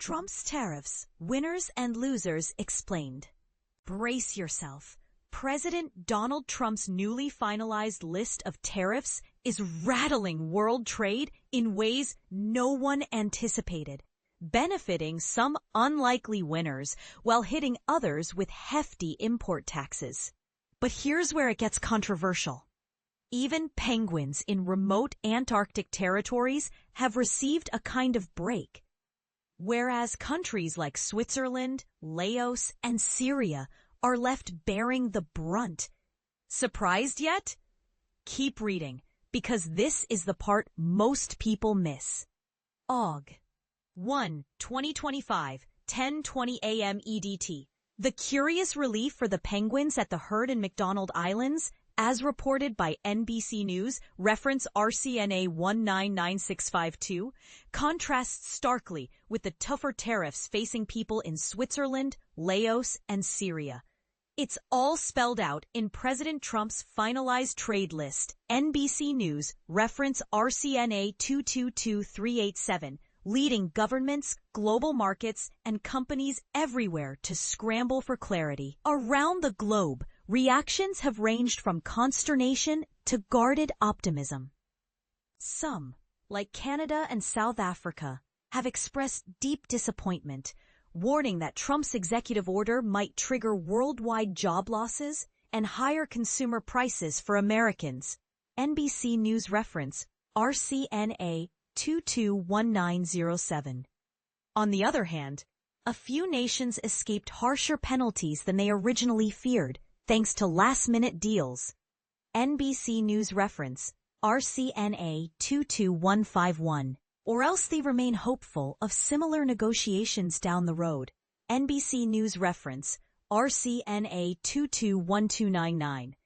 Trump's tariffs, winners and losers explained. Brace yourself. President Donald Trump's newly finalized list of tariffs is rattling world trade in ways no one anticipated, benefiting some unlikely winners while hitting others with hefty import taxes. But here's where it gets controversial. Even penguins in remote Antarctic territories have received a kind of break, whereas countries like Switzerland, Laos, and Syria are left bearing the brunt. Surprised yet? Keep reading, because this is the part most people miss. Aug. 1, 2025, 10:20 a.m. EDT. The curious relief for the penguins at the herd in McDonald Islands, as reported by NBC News, reference RCNA 199652, contrasts starkly with the tougher tariffs facing people in Switzerland, Laos, and Syria. It's all spelled out in President Trump's finalized trade list, NBC News, reference RCNA 222387, leading governments, global markets, and companies everywhere to scramble for clarity. Around the globe, reactions have ranged from consternation to guarded optimism. Some, like Canada and South Africa, have expressed deep disappointment, warning that Trump's executive order might trigger worldwide job losses and higher consumer prices for Americans. NBC News reference, RCNA 221907. On the other hand, a few nations escaped harsher penalties than they originally feared, thanks to last-minute deals. NBC News reference, RCNA 22151. Or else they remain hopeful of similar negotiations down the road. NBC News reference, RCNA 221299.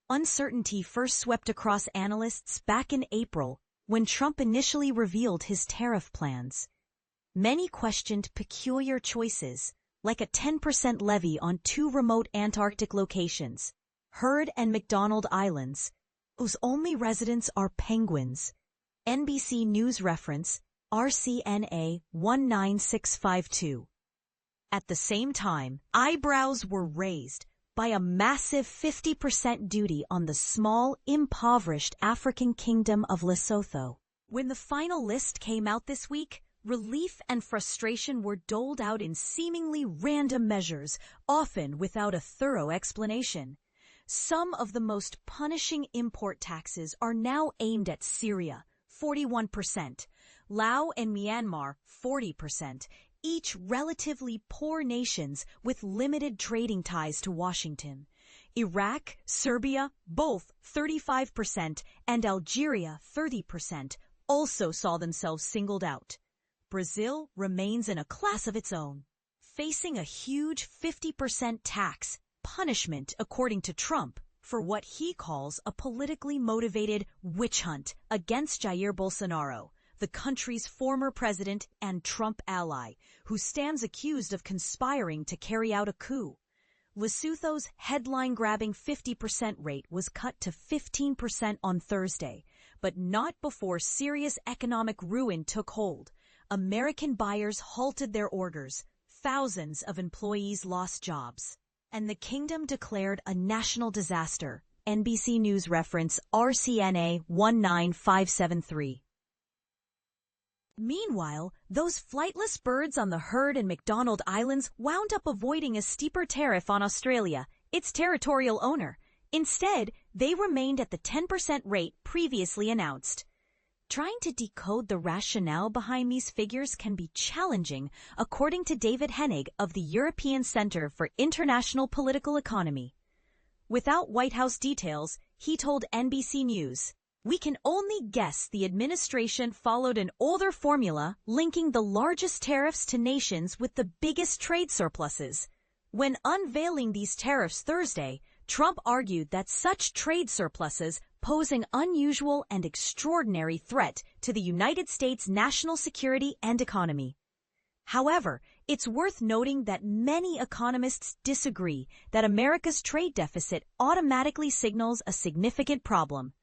Uncertainty first swept across analysts back in April when Trump initially revealed his tariff plans. Many questioned peculiar choices, like a 10% levy on 2 remote Antarctic locations, Heard and McDonald Islands, whose only residents are penguins. NBC News reference, RCNA 19652. At the same time, eyebrows were raised by a massive 50% duty on the small, impoverished African kingdom of Lesotho. When the final list came out this week, relief and frustration were doled out in seemingly random measures, often without a thorough explanation. Some of the most punishing import taxes are now aimed at Syria, 41%, Laos and Myanmar, 40%, each relatively poor nations with limited trading ties to Washington. Iraq, Serbia, both 35%, and Algeria, 30%, also saw themselves singled out. Brazil remains in a class of its own, facing a huge 50% tax, punishment according to Trump, for what he calls a politically motivated witch hunt against Jair Bolsonaro, the country's former president and Trump ally, who stands accused of conspiring to carry out a coup. Lesotho's headline-grabbing 50% rate was cut to 15% on Thursday, but not before serious economic ruin took hold. American buyers halted their orders, thousands of employees lost jobs, and the kingdom declared a national disaster. NBC News reference, RCNA 19573. Meanwhile, those flightless birds on the Heard and McDonald Islands wound up avoiding a steeper tariff on Australia, its territorial owner. Instead, they remained at the 10% rate previously announced. Trying to decode the rationale behind these figures can be challenging, according to David Hennig of the European Center for International Political Economy. Without White House details, he told NBC News, "We can only guess the administration followed an older formula linking the largest tariffs to nations with the biggest trade surpluses. When unveiling these tariffs Thursday, Trump argued that such trade surpluses pose an unusual and extraordinary threat to the United States' national security and economy. However, it's worth noting that many economists disagree that America's trade deficit automatically signals a significant problem.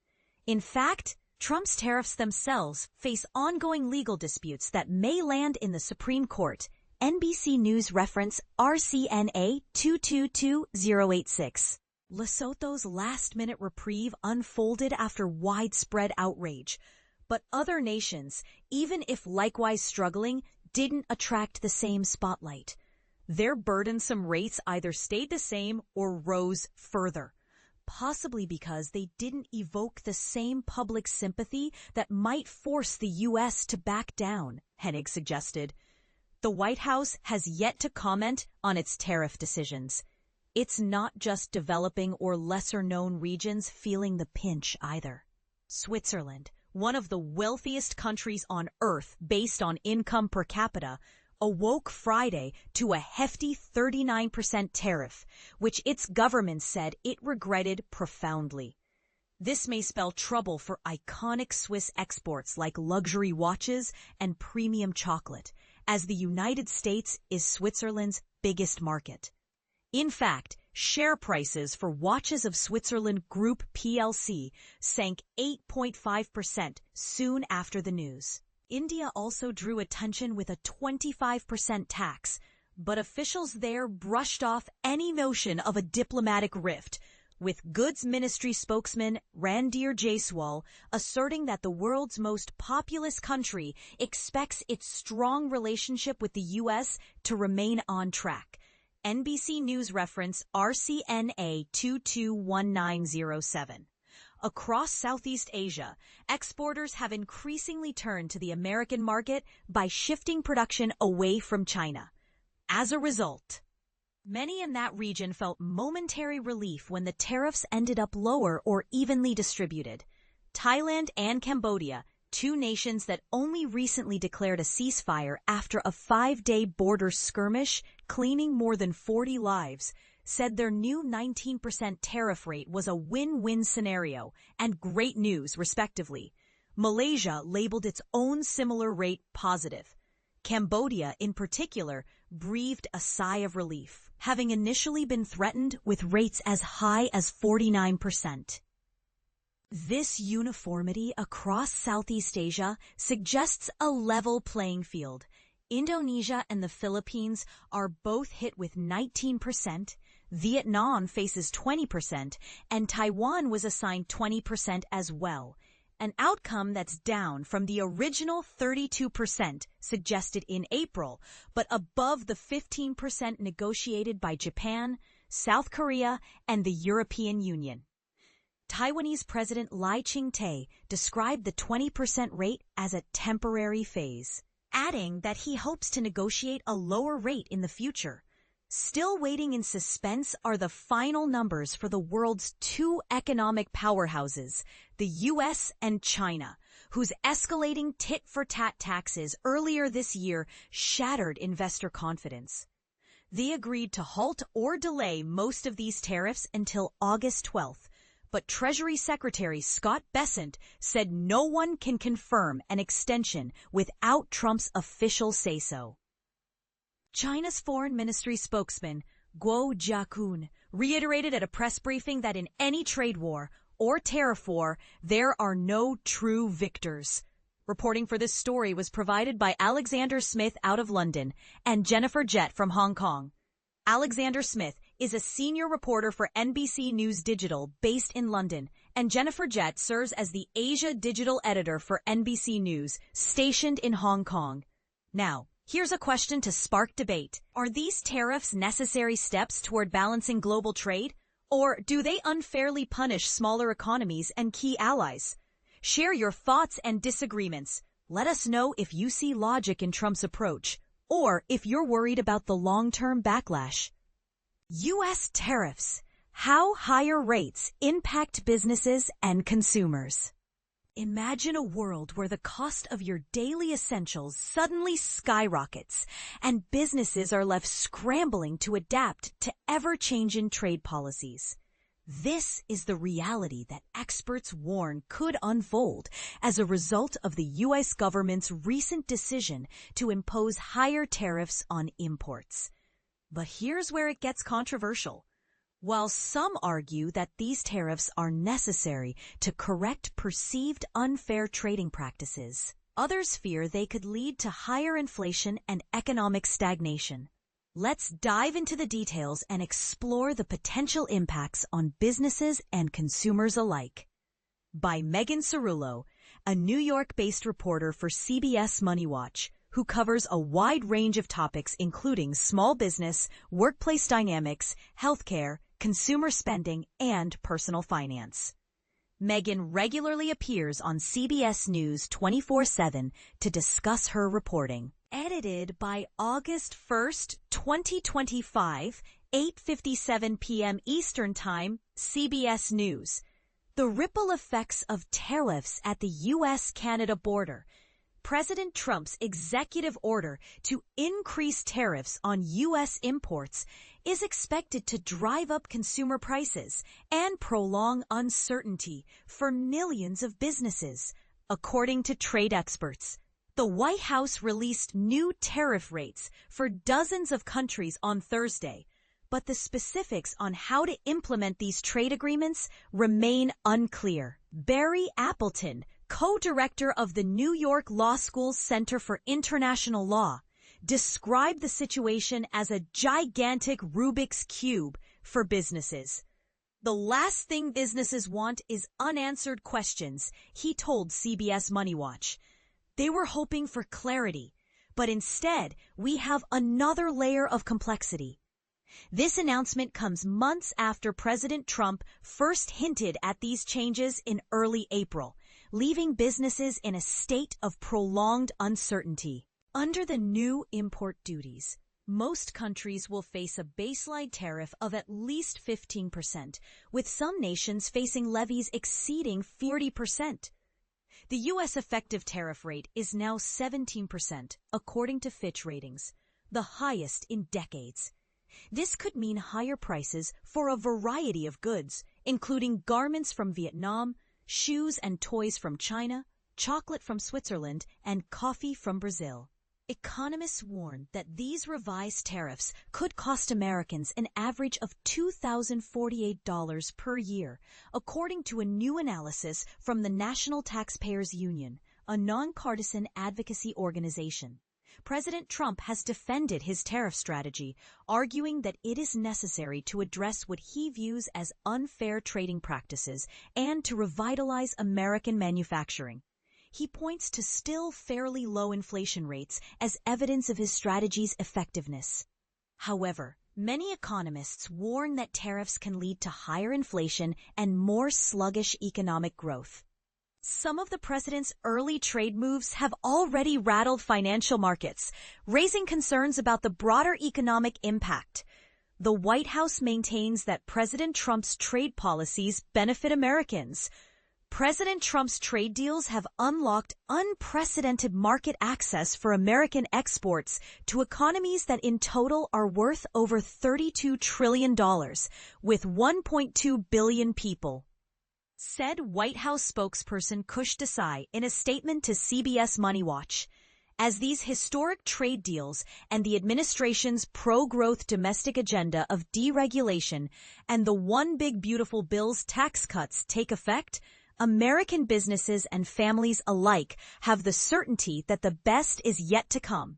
In fact, Trump's tariffs themselves face ongoing legal disputes that may land in the Supreme Court. NBC News reference RCNA 222086. Lesotho's last-minute reprieve unfolded after widespread outrage. But other nations, even if likewise struggling, didn't attract the same spotlight. Their burdensome rates either stayed the same or rose further, possibly because they didn't evoke the same public sympathy that might force the U.S. to back down, Hennig suggested. The White House has yet to comment on its tariff decisions. It's not just developing or lesser-known regions feeling the pinch either. Switzerland, one of the wealthiest countries on Earth based on income per capita, awoke Friday to a hefty 39% tariff, which its government said it regretted profoundly. This may spell trouble for iconic Swiss exports like luxury watches and premium chocolate, as the United States is Switzerland's biggest market. In fact, share prices for Watches of Switzerland Group plc sank 8.5% soon after the news. India also drew attention with a 25% tax, but officials there brushed off any notion of a diplomatic rift, with Goods Ministry spokesman Randir Jaiswal asserting that the world's most populous country expects its strong relationship with the U.S. to remain on track. NBC News reference RCNA 221907. Across Southeast Asia, exporters have increasingly turned to the American market by shifting production away from China. As a result, many in that region felt momentary relief when the tariffs ended up lower or evenly distributed. Thailand and Cambodia, two nations that only recently declared a ceasefire after a 5-day border skirmish, claiming more than 40 lives, said their new 19% tariff rate was a win-win scenario and great news, respectively. Malaysia labeled its own similar rate positive. Cambodia, in particular, breathed a sigh of relief, having initially been threatened with rates as high as 49%. This uniformity across Southeast Asia suggests a level playing field. Indonesia and the Philippines are both hit with 19%, Vietnam faces 20%, and Taiwan was assigned 20% as well, an outcome that's down from the original 32% suggested in April, but above the 15% negotiated by Japan, South Korea, and the European Union. Taiwanese President Lai Ching-te described the 20% rate as a temporary phase, adding that he hopes to negotiate a lower rate in the future. Still waiting in suspense are the final numbers for the world's two economic powerhouses, the U.S. and China, whose escalating tit-for-tat taxes earlier this year shattered investor confidence. They agreed to halt or delay most of these tariffs until August 12th, but Treasury Secretary Scott Bessent said no one can confirm an extension without Trump's official say-so. China's Foreign Ministry spokesman, Guo Jiakun, reiterated at a press briefing that in any trade war or tariff war, there are no true victors. Reporting for this story was provided by Alexander Smith out of London and Jennifer Jett from Hong Kong. Alexander Smith is a senior reporter for NBC News Digital based in London, and Jennifer Jett serves as the Asia digital editor for NBC News, stationed in Hong Kong. Now, here's a question to spark debate. Are these tariffs necessary steps toward balancing global trade, or do they unfairly punish smaller economies and key allies? Share your thoughts and disagreements. Let us know if you see logic in Trump's approach, or if you're worried about the long-term backlash. U.S. tariffs. How higher rates impact businesses and consumers. Imagine a world where the cost of your daily essentials suddenly skyrockets and businesses are left scrambling to adapt to ever-changing trade policies. This is the reality that experts warn could unfold as a result of the U.S. government's recent decision to impose higher tariffs on imports. But here's where it gets controversial. While some argue that these tariffs are necessary to correct perceived unfair trading practices, others fear they could lead to higher inflation and economic stagnation. Let's dive into the details and explore the potential impacts on businesses and consumers alike. By Megan Cerullo, a New York-based reporter for CBS Money Watch, who covers a wide range of topics including small business, workplace dynamics, healthcare, consumer spending, and personal finance. Megan regularly appears on CBS News 24/7 to discuss her reporting. Edited by August 1st, 2025, 8:57 p.m. Eastern Time, CBS News. The ripple effects of tariffs at the U.S.-Canada border. President Trump's executive order to increase tariffs on U.S. imports is expected to drive up consumer prices and prolong uncertainty for millions of businesses, according to trade experts. The White House released new tariff rates for dozens of countries on Thursday, but the specifics on how to implement these trade agreements remain unclear. Barry Appleton, co-director of the New York Law School's Center for International Law, described the situation as a gigantic Rubik's Cube for businesses. The last thing businesses want is unanswered questions, he told CBS Money Watch. They were hoping for clarity, but instead we have another layer of complexity. This announcement comes months after President Trump first hinted at these changes in early April, leaving businesses in a state of prolonged uncertainty. Under the new import duties, most countries will face a baseline tariff of at least 15%, with some nations facing levies exceeding 40%. The U.S. effective tariff rate is now 17%, according to Fitch Ratings, the highest in decades. This could mean higher prices for a variety of goods, including garments from Vietnam, shoes and toys from China, chocolate from Switzerland, and coffee from Brazil. Economists warn that these revised tariffs could cost Americans an average of $2,048 per year, according to a new analysis from the National Taxpayers Union, a nonpartisan advocacy organization. President Trump has defended his tariff strategy, arguing that it is necessary to address what he views as unfair trading practices and to revitalize American manufacturing. He points to still fairly low inflation rates as evidence of his strategy's effectiveness. However, many economists warn that tariffs can lead to higher inflation and more sluggish economic growth. Some of the president's early trade moves have already rattled financial markets, raising concerns about the broader economic impact. The White House maintains that President Trump's trade policies benefit Americans. President Trump's trade deals have unlocked unprecedented market access for American exports to economies that in total are worth over $32 trillion, with 1.2 billion people, said White House spokesperson Kush Desai in a statement to CBS Money Watch. As these historic trade deals and the administration's pro-growth domestic agenda of deregulation and the One Big Beautiful Bill's tax cuts take effect, American businesses and families alike have the certainty that the best is yet to come.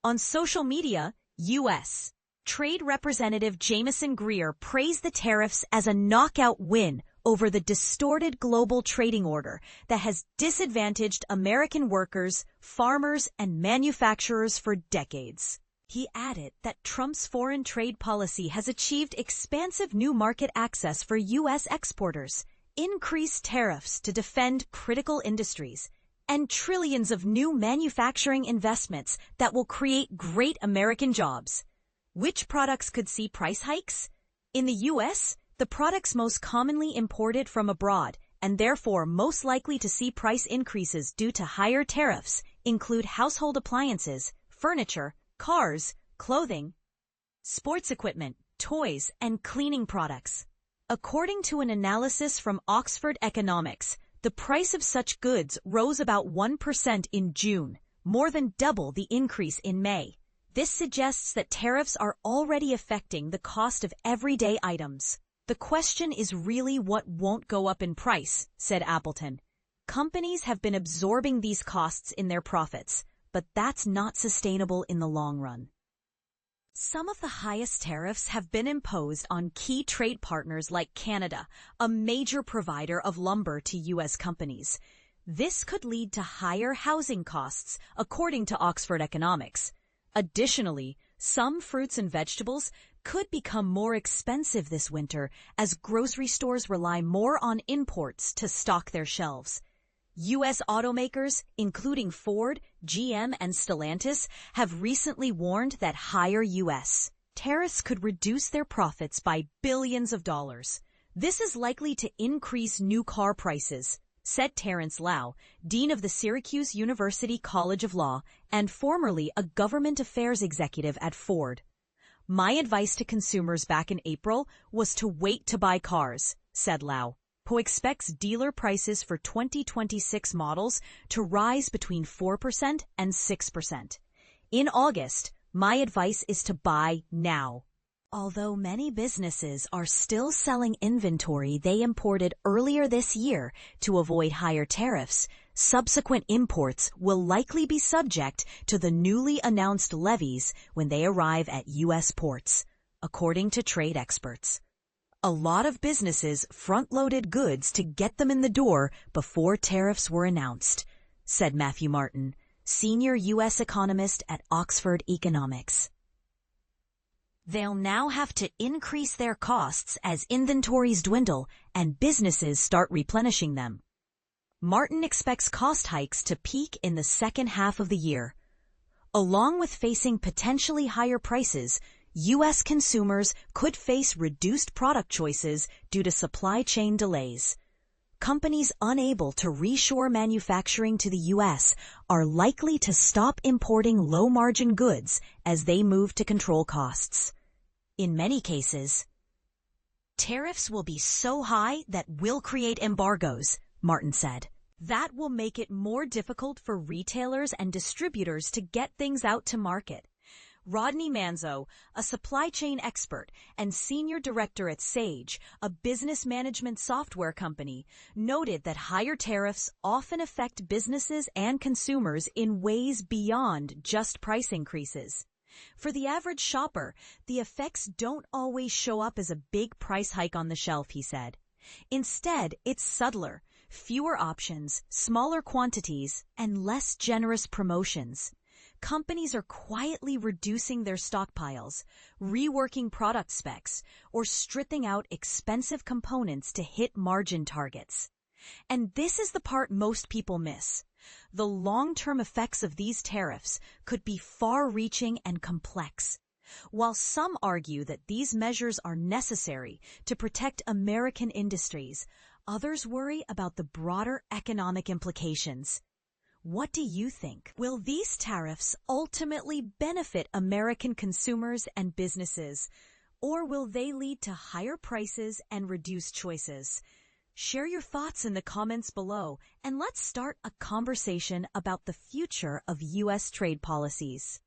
On social media, U.S. Trade Representative Jamieson Greer praised the tariffs as a knockout win over the distorted global trading order that has disadvantaged American workers, farmers, and manufacturers for decades. He added that Trump's foreign trade policy has achieved expansive new market access for U.S. exporters, increased tariffs to defend critical industries, and trillions of new manufacturing investments that will create great American jobs. Which products could see price hikes? In the U.S., the products most commonly imported from abroad and therefore most likely to see price increases due to higher tariffs include household appliances, furniture, cars, clothing, sports equipment, toys, and cleaning products. According to an analysis from Oxford Economics, the price of such goods rose about 1% in June, more than double the increase in May. This suggests that tariffs are already affecting the cost of everyday items. The question is really what won't go up in price, said Appleton. Companies have been absorbing these costs in their profits, but that's not sustainable in the long run. Some of the highest tariffs have been imposed on key trade partners like Canada, a major provider of lumber to U.S. companies. This could lead to higher housing costs, according to Oxford Economics. Additionally, some fruits and vegetables could become more expensive this winter as grocery stores rely more on imports to stock their shelves. U.S. automakers, including Ford, GM, and Stellantis, have recently warned that higher U.S. tariffs could reduce their profits by billions of dollars. This is likely to increase new car prices, said Terrence Lau, dean of the Syracuse University College of Law and formerly a government affairs executive at Ford. My advice to consumers back in April was to wait to buy cars, said Lau, who expects dealer prices for 2026 models to rise between 4% and 6%. In August, my advice is to buy now. Although many businesses are still selling inventory they imported earlier this year to avoid higher tariffs, subsequent imports will likely be subject to the newly announced levies when they arrive at U.S. ports, according to trade experts. A lot of businesses front-loaded goods to get them in the door before tariffs were announced, said Matthew Martin, senior U.S. economist at Oxford Economics. They'll now have to increase their costs as inventories dwindle and businesses start replenishing them. Martin expects cost hikes to peak in the second half of the year. Along with facing potentially higher prices, U.S. consumers could face reduced product choices due to supply chain delays. Companies unable to reshore manufacturing to the U.S. are likely to stop importing low-margin goods as they move to control costs. In many cases, tariffs will be so high that will create embargoes, Martin said. That will make it more difficult for retailers and distributors to get things out to market. Rodney Manzo, a supply chain expert and senior director at Sage, a business management software company, noted that higher tariffs often affect businesses and consumers in ways beyond just price increases. For the average shopper, the effects don't always show up as a big price hike on the shelf, he said. Instead, it's subtler, fewer options, smaller quantities, and less generous promotions. Companies are quietly reducing their stockpiles, reworking product specs, or stripping out expensive components to hit margin targets. And this is the part most people miss. The long-term effects of these tariffs could be far-reaching and complex. While some argue that these measures are necessary to protect American industries, others worry about the broader economic implications. What do you think? Will these tariffs ultimately benefit American consumers and businesses, or will they lead to higher prices and reduced choices? Share your thoughts in the comments below, and let's start a conversation about the future of U.S. trade policies.